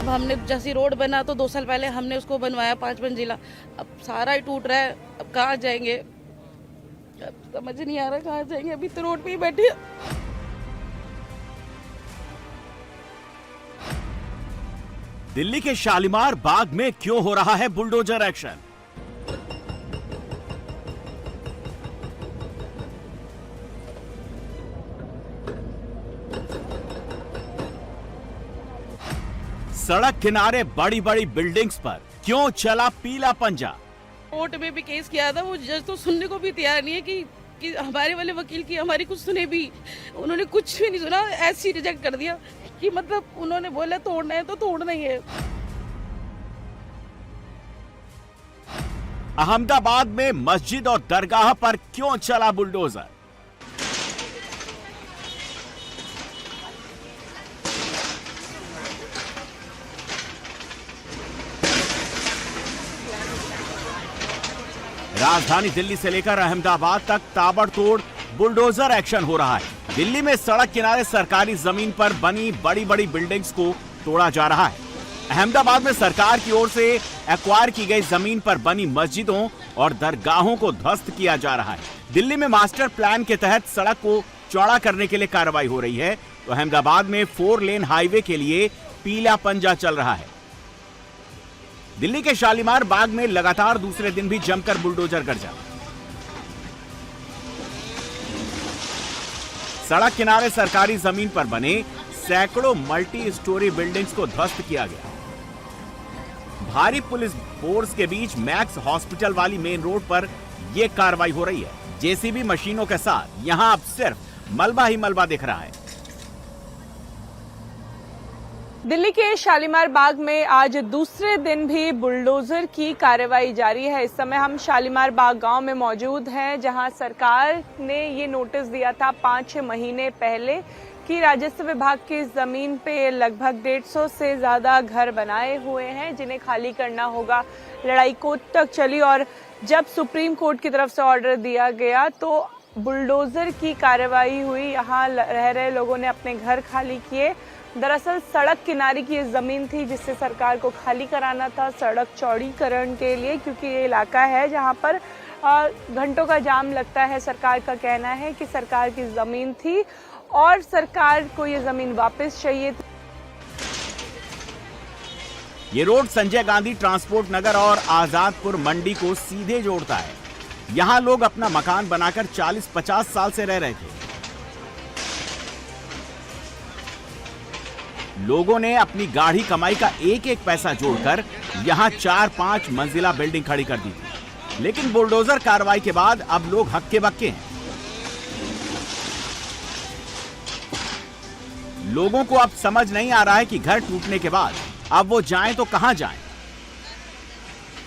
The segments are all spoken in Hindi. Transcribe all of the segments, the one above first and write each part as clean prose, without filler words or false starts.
अब हमने जैसी रोड बना तो 2 साल पहले हमने उसको बनवाया 5 मंजिला, अब सारा ही टूट रहा है। अब कहाँ जाएंगे, अब समझ नहीं आ रहा कहाँ जाएंगे। अभी तो रोड पे ही बैठे। दिल्ली के शालीमार बाग में क्यों हो रहा है बुलडोजर एक्शन? सड़क किनारे बड़ी बड़ी बिल्डिंग्स पर क्यों चला पीला पंजा? कोर्ट में भी केस किया था, वो जज तो सुनने को भी तैयार नहीं है कि हमारे वाले वकील की हमारी कुछ सुने भी। उन्होंने कुछ भी नहीं सुना, ऐसे ही रिजेक्ट कर दिया कि मतलब उन्होंने बोला तोड़ना है तो तोड़ना ही है। अहमदाबाद में मस्जिद और दरगाह पर क्यों चला बुलडोजर? राजधानी दिल्ली से लेकर अहमदाबाद तक ताबड़तोड़ बुलडोजर एक्शन हो रहा है। दिल्ली में सड़क किनारे सरकारी जमीन पर बनी बड़ी बड़ी बिल्डिंग्स को तोड़ा जा रहा है। अहमदाबाद में सरकार की ओर से एक्वायर की गई जमीन पर बनी मस्जिदों और दरगाहों को ध्वस्त किया जा रहा है। दिल्ली में मास्टर प्लान के तहत सड़क को चौड़ा करने के लिए कार्रवाई हो रही है, तो अहमदाबाद में 4 लेन हाईवे के लिए पीला पंजा चल रहा है। दिल्ली के शालीमार बाग में लगातार दूसरे दिन भी जमकर बुलडोजर गरजा। सड़क किनारे सरकारी जमीन पर बने सैकड़ों मल्टी स्टोरी बिल्डिंग्स को ध्वस्त किया गया। भारी पुलिस फोर्स के बीच मैक्स हॉस्पिटल वाली मेन रोड पर यह कार्रवाई हो रही है। जेसीबी मशीनों के साथ यहां अब सिर्फ मलबा ही मलबा दिख रहा है। दिल्ली के शालीमार बाग में आज दूसरे दिन भी बुलडोजर की कार्रवाई जारी है। इस समय हम शालीमार बाग गांव में मौजूद हैं, जहां सरकार ने ये नोटिस दिया था 5-6 महीने पहले कि राजस्व विभाग की जमीन पे लगभग 150 से ज्यादा घर बनाए हुए हैं, जिन्हें खाली करना होगा। लड़ाई कोर्ट तक चली और जब सुप्रीम कोर्ट की तरफ से ऑर्डर दिया गया तो बुलडोजर की कार्रवाई हुई। यहाँ रह रहे लोगों ने अपने घर खाली किए। दरअसल सड़क किनारे की ये जमीन थी जिससे सरकार को खाली कराना था सड़क चौड़ीकरण के लिए, क्योंकि ये इलाका है जहां पर घंटों का जाम लगता है। सरकार का कहना है कि सरकार की जमीन थी और सरकार को ये जमीन वापस चाहिए थी। ये रोड संजय गांधी ट्रांसपोर्ट नगर और आजादपुर मंडी को सीधे जोड़ता है। यहां लोग अपना मकान बनाकर 40-50 साल से रह रहे थे। लोगों ने अपनी गाढ़ी कमाई का एक एक पैसा जोड़कर यहां 4-5 मंजिला बिल्डिंग खड़ी कर दी थी। लेकिन बुलडोजर कार्रवाई के बाद अब लोग हक्के बक्के हैं। लोगों को अब समझ नहीं आ रहा है कि घर टूटने के बाद अब वो जाएं तो कहां जाएं।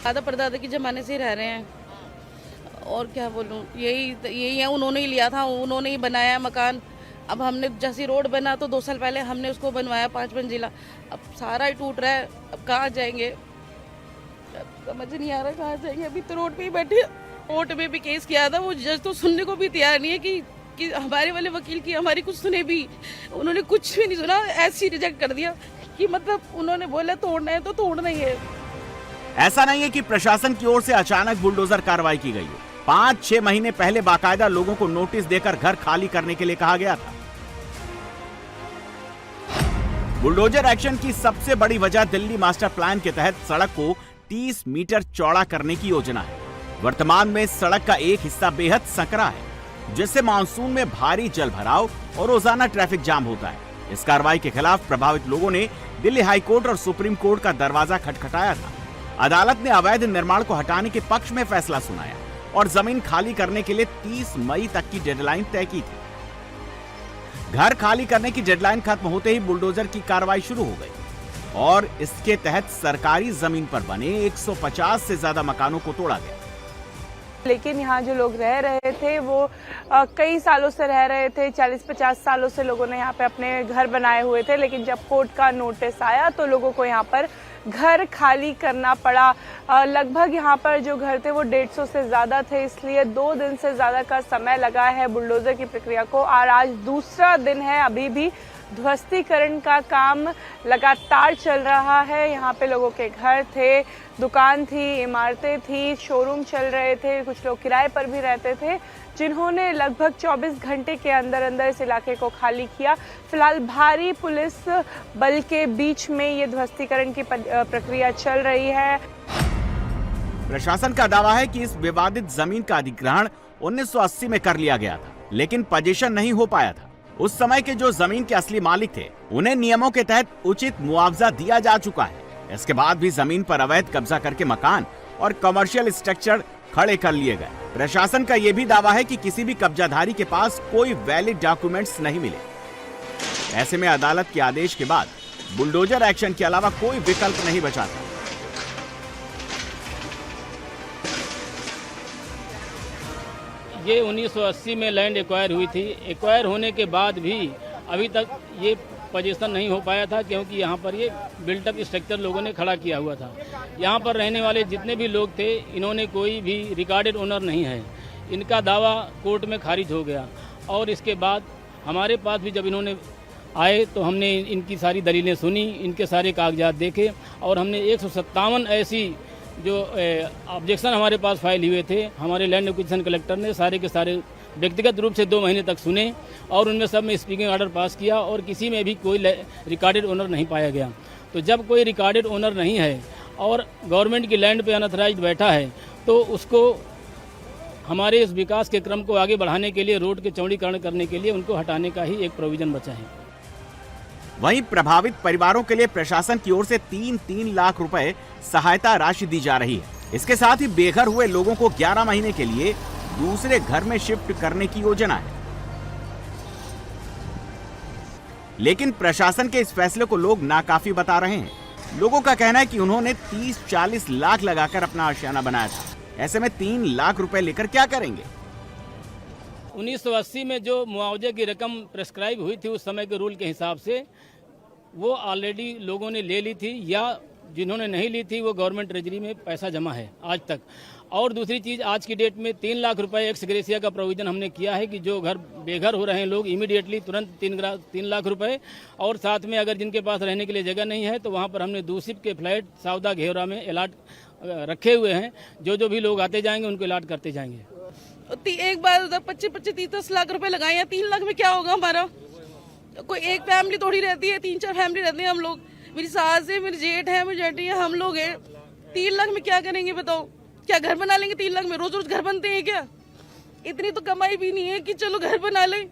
दादा परदादा के जमाने से रह रहे हैं और क्या बोलूं, यही है। उन्होंने ही लिया था, उन्होंने ही बनाया मकान। अब हमने जैसी रोड बना तो 2 साल पहले हमने उसको बनवाया 5 मंजिला, अब सारा ही टूट रहा है। अब कहाँ जाएंगे, अब समझ नहीं आ रहा कहाँ जाएंगे। अभी तो रोड पे ही बैठे। कोर्ट में भी केस किया था, वो जज तो सुनने को भी तैयार नहीं है कि हमारे वाले वकील की हमारी कुछ सुने भी। उन्होंने कुछ भी नहीं सुना, ऐसे ही रिजेक्ट कर दिया कि मतलब उन्होंने बोला तोड़ना है तो तोड़ना ही है। ऐसा नहीं है कि प्रशासन की ओर से अचानक बुलडोजर कार्रवाई की गई है। 5-6 महीने पहले बाकायदा लोगों को नोटिस देकर घर खाली करने के लिए कहा गया था। बुलडोजर एक्शन की सबसे बड़ी वजह दिल्ली मास्टर प्लान के तहत सड़क को 30 मीटर चौड़ा करने की योजना है। वर्तमान में सड़क का एक हिस्सा बेहद संकरा है, जिससे मानसून में भारी जल भराव और रोजाना ट्रैफिक जाम होता है। इस कार्रवाई के खिलाफ प्रभावित लोगों ने दिल्ली हाई कोर्ट और सुप्रीम कोर्ट का दरवाजा खटखटाया था। अदालत ने अवैध निर्माण को हटाने के पक्ष में फैसला सुनाया और जमीन खाली करने के लिए 30 मई तक की डेडलाइन तय की थी। घर खाली करने की डेडलाइन खत्म होते ही बुलडोजर की कार्रवाई शुरू हो गई और इसके तहत सरकारी जमीन पर बने 150 से ज्यादा मकानों को तोड़ा गया। लेकिन यहाँ जो लोग रह रहे थे वो कई सालों से रह रहे थे। 40-50 सालों से लोगों ने यहाँ पे अपने घर बनाए हुए थे, लेकिन जब कोर्ट का नोटिस आया तो लोगों को यहाँ पर घर खाली करना पड़ा। लगभग यहाँ पर जो घर थे वो 150 से ज्यादा थे, इसलिए 2 दिन से ज्यादा का समय लगा है बुलडोजर की प्रक्रिया को। और आज दूसरा दिन है, अभी भी ध्वस्तीकरण का काम लगातार चल रहा है। यहाँ पे लोगों के घर थे, दुकान थी, इमारतें थी, शोरूम चल रहे थे, कुछ लोग किराए पर भी रहते थे, जिन्होंने लगभग 24 घंटे के अंदर अंदर इस इलाके को खाली किया। फिलहाल भारी पुलिस बल के बीच में ये ध्वस्तीकरण की प्रक्रिया चल रही है। प्रशासन का दावा है कि इस विवादित जमीन का अधिग्रहण 1980 में कर लिया गया था, लेकिन पोजीशन नहीं हो पाया था। उस समय के जो जमीन के असली मालिक थे, उन्हें नियमों के तहत उचित मुआवजा दिया जा चुका है। इसके बाद भी जमीन पर अवैध कब्जा करके मकान और कमर्शियल स्ट्रक्चर खड़े कर लिए गए। प्रशासन का यह भी दावा है कि किसी भी कब्जाधारी के पास कोई वैलिड डॉक्यूमेंट्स नहीं मिले। ऐसे में अदालत के आदेश के बाद बुलडोजर एक्शन के अलावा कोई विकल्प नहीं बचा था। ये 1980 में लैंड एक्वायर हुई थी। एक्वायर होने के बाद भी अभी तक ये पोजीशन नहीं हो पाया था, क्योंकि यहाँ पर ये बिल्टअप स्ट्रक्चर लोगों ने खड़ा किया हुआ था। यहाँ पर रहने वाले जितने भी लोग थे, इन्होंने कोई भी रिकॉर्डेड ओनर नहीं है। इनका दावा कोर्ट में खारिज हो गया और इसके बाद हमारे पास भी जब इन्होंने आए तो हमने इनकी सारी दलीलें सुनी, इनके सारे कागजात देखे और हमने 157 ऐसी जो ऑब्जेक्शन हमारे पास फाइल हुए थे, हमारे लैंड एक्विजिशन कलेक्टर ने सारे के सारे व्यक्तिगत रूप से 2 महीने तक सुने और उनमें सब में स्पीकिंग ऑर्डर पास किया और किसी में भी कोई रिकॉर्डेड ओनर नहीं पाया गया। तो जब कोई रिकॉर्डेड ओनर नहीं है और गवर्नमेंट की लैंड पे अनऑथराइज्ड बैठा है, तो उसको हमारे इस विकास के क्रम को आगे बढ़ाने के लिए, रोड के चौड़ीकरण करने के लिए उनको हटाने का ही एक प्रोविजन बचा है। वहीं प्रभावित परिवारों के लिए प्रशासन की ओर से 3-3 लाख रुपए सहायता राशि दी जा रही है। इसके साथ ही बेघर हुए लोगों को 11 महीने के लिए दूसरे घर में शिफ्ट करने की योजना है। लेकिन प्रशासन के इस फैसले को लोग नाकाफी बता रहे हैं। लोगों का कहना है कि उन्होंने 30-40 लाख लगाकर अपना आशियाना बनाया था। ऐसे में 3 लाख रुपए लेकर क्या करेंगे? 1980 में जो मुआवजे की रकम प्रेस्क्राइब हुई थी उस समय के रूल के हिसाब से, वो ऑलरेडी लोगों ने ले ली थी, या जिन्होंने नहीं ली थी वो गवर्नमेंट ट्रेजरी में पैसा जमा है आज तक। और दूसरी चीज़, आज की डेट में 3 लाख रुपए एक्स ग्रेसिया का प्रोविजन हमने किया है कि जो घर बेघर हो रहे हैं लोग, इमीडिएटली तुरंत 3 लाख रुपए, और साथ में अगर जिनके पास रहने के लिए जगह नहीं है तो वहाँ पर हमने दूसिप के फ्लैट सावदा घेवरा में अलाट रखे हुए हैं। जो भी लोग आते जाएंगे उनको अलाट करते जाएंगे। एक बार 25-30 लाख रुपए लगाए हैं, 3 लाख में क्या होगा हमारा? कोई एक फैमिली थोड़ी रहती है, 3-4 फैमिली रहती है हम लोग। मेरी सास है, मेरी जेठ है, मेरी जेठी है, हम लोग हैं। 3 लाख में क्या करेंगे बताओ? क्या घर बना लेंगे 3 लाख में? रोज रोज घर बनते हैं क्या? इतनी तो कमाई भी नहीं है कि चलो घर बना लें।